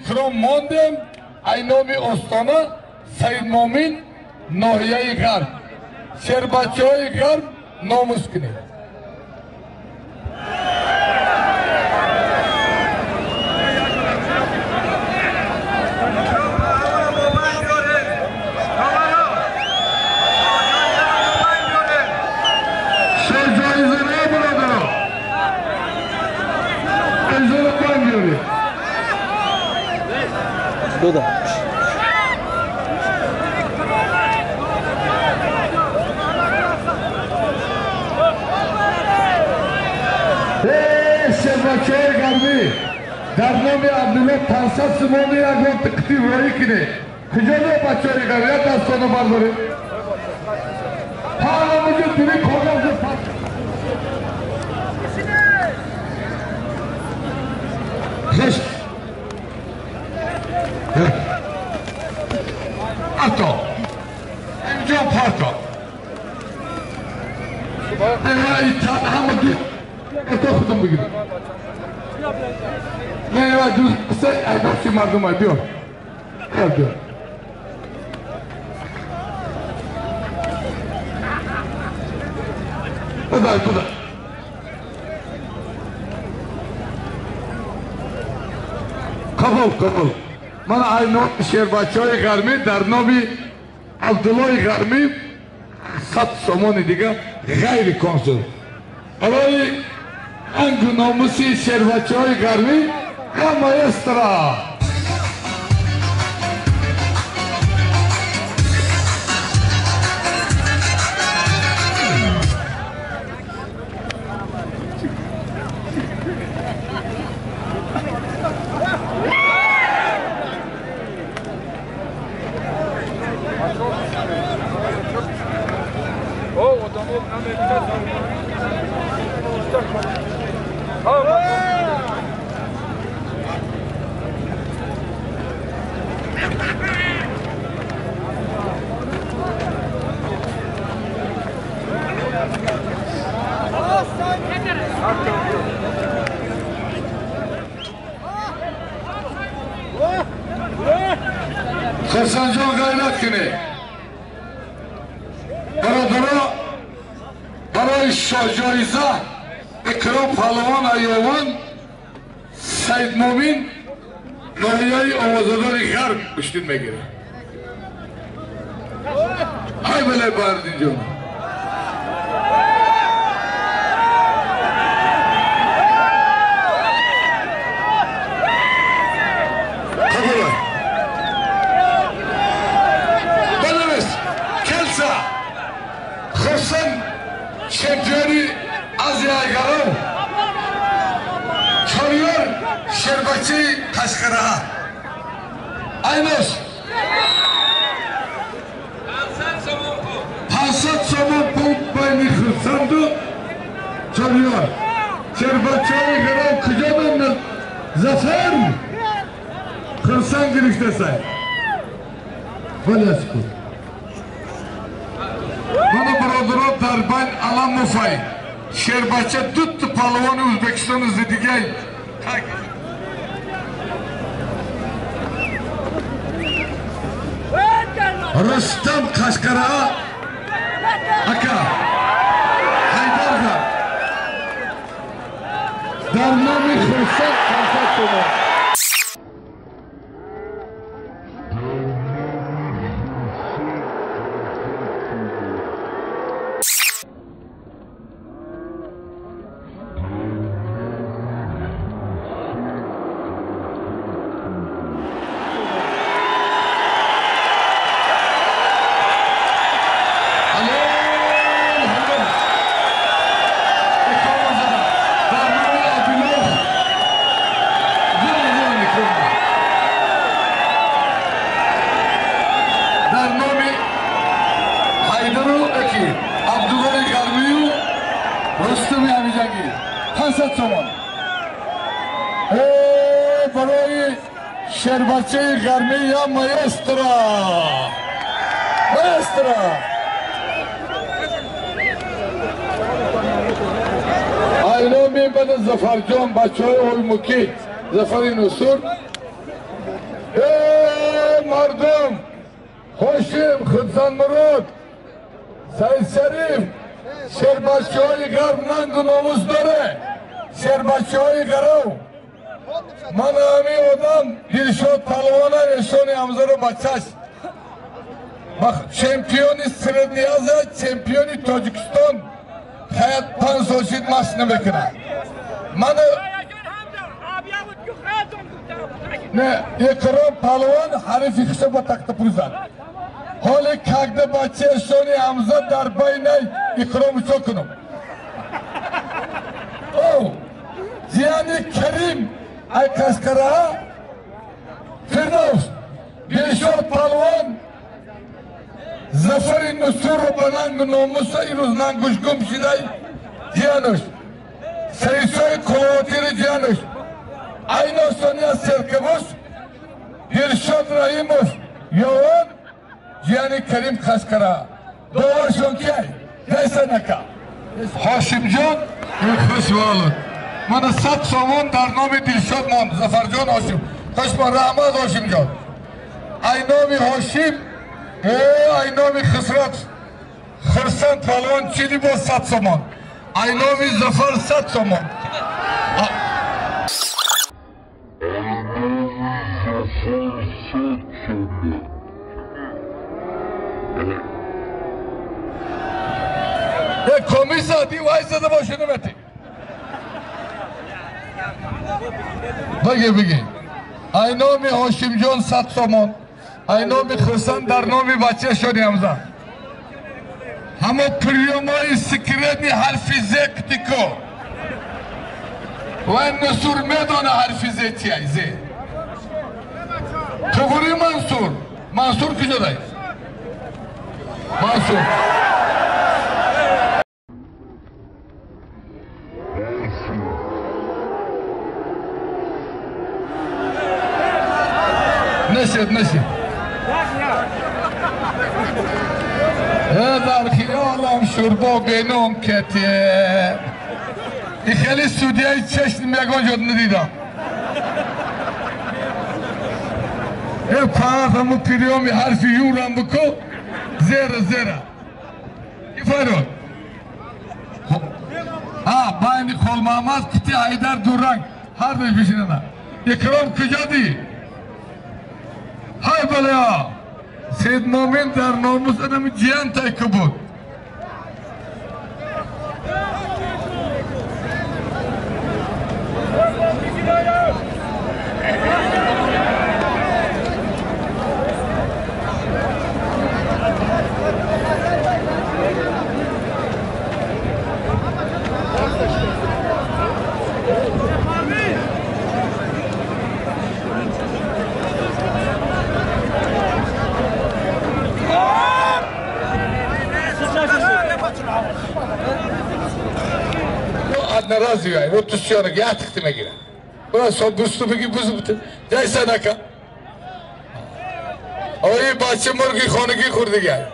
ikrom mondem aynomi ostona Said Momin Nohiyai Gharb Sherbachoi Gharb nomus kine Burada. Sherbachoi Gharbi در نام عبدالله 500 سمومی اگر تکتی روی کنه کجا دو بچه های گرد یا دستانو برداره حالا موجود دیوی کھوگم سے پاس خشت اتو اینجا پارتا ایتا همه دو اتو خودم بگیرم نه و دوست سه ایداسی مردم های بیار بیار بودای قبول من aynı Sherbachoi Gharbi در نام عبدالله غرمی 100 سومون دیگه غیر کنسول برای انگ ناموسی Sherbachoi Gharbi و مایسترا خرسانجان غیرت کنه برای جایزه اکرام پهلوان ایوان سید مومین ناحیه آوازدار غرب پشتین میگیره های بله باردین جان شمجانی Aziya Garam çalıyor Şerbachoi Kaşkara Aynos 500 somon pul bayni Hırsandu çalıyor Şerbachoi Garam Kıcaman'ın zafer Hırsan girişte say Valyasku Bana brodro darban alan mufay Sherbachoi tuttu palvanı Uzbekistan izledigay Rustam Kaşkara Aka Haydarga Darnami Hırsan Kansatoma Sherbachoi Gharbi ya maestro Ayno mi bana Zafarjon Bachoy Olmuki Zafari Nusur Ey mardum, hoşim, Hıdzan Murad, Sayın Şerif, Şerbaşçıoğlu Garb'dan günümüz döre, Şerbaşçıoğlu Garov, Manami odam, Dilşot Palvana Eşoni Amzarı Baçaş. Bak, şampiyonu Sredni Azya, şampiyonu Tacikistan, hayattan soşit maçını bekler. Mana ne ekran palvan harifi hesaba taktı puzan. Hali kagda bache Eşoni Amza darbayna ikramı çokunum. Oh, Cihani Kerim ay Kaskara, Firdevs, Dilşot Palvan, Zafer-i Nusur Banan Nomusa İruznan Kuşkum Şiday Cihanuş, Sayısoy Kovatiri Cihanuş, Ayno Sonya Serkebus, Dilşot Rahimus, Yoğun, Cihani Kerim Kaskara, Doğar Şonkay, Daysanaka. Haşimcan, Hışvalı. Mana sat somon dar nomi Dilşot Mon, Zafercan Haşim. Hoşma Rahmat Haşimcan. Aynomi Haşim, Aynomi Hısrat. Hırsan Palvan Çilibo sat somon. Aynomi Zafer sat somon. Komisa di vaysa da boşunu meti. Bagi. I know me Hoşimcan sat somon. I know me Hırsan dar nomi bache şoni Hamza. Hamo priyomoy sikredni harfi zek diko. Ve Nusur medona harfi zetiye ze. Kıvırı Mansur. Mansur kücedayız. Mansur. Neşet. Dar خیالم شربا بینم کتیه خیلی سودیای چشم یکان جد ندیدم پاهمو پیریومی حرفی یورم بکو زیره فرود باینی خولمامaz kiti Haydar Duran her bir şeyine ikram kıcadı hay böyle ya Seyyid Mumin der namus adamı cihan taykıbut. Narazı yani, o tutuyordu, ya tıktime girer. Burası son bustubu gibi buzu bitir. Jay sanaka. Orayı bahçe morgi konuki kurdu gel.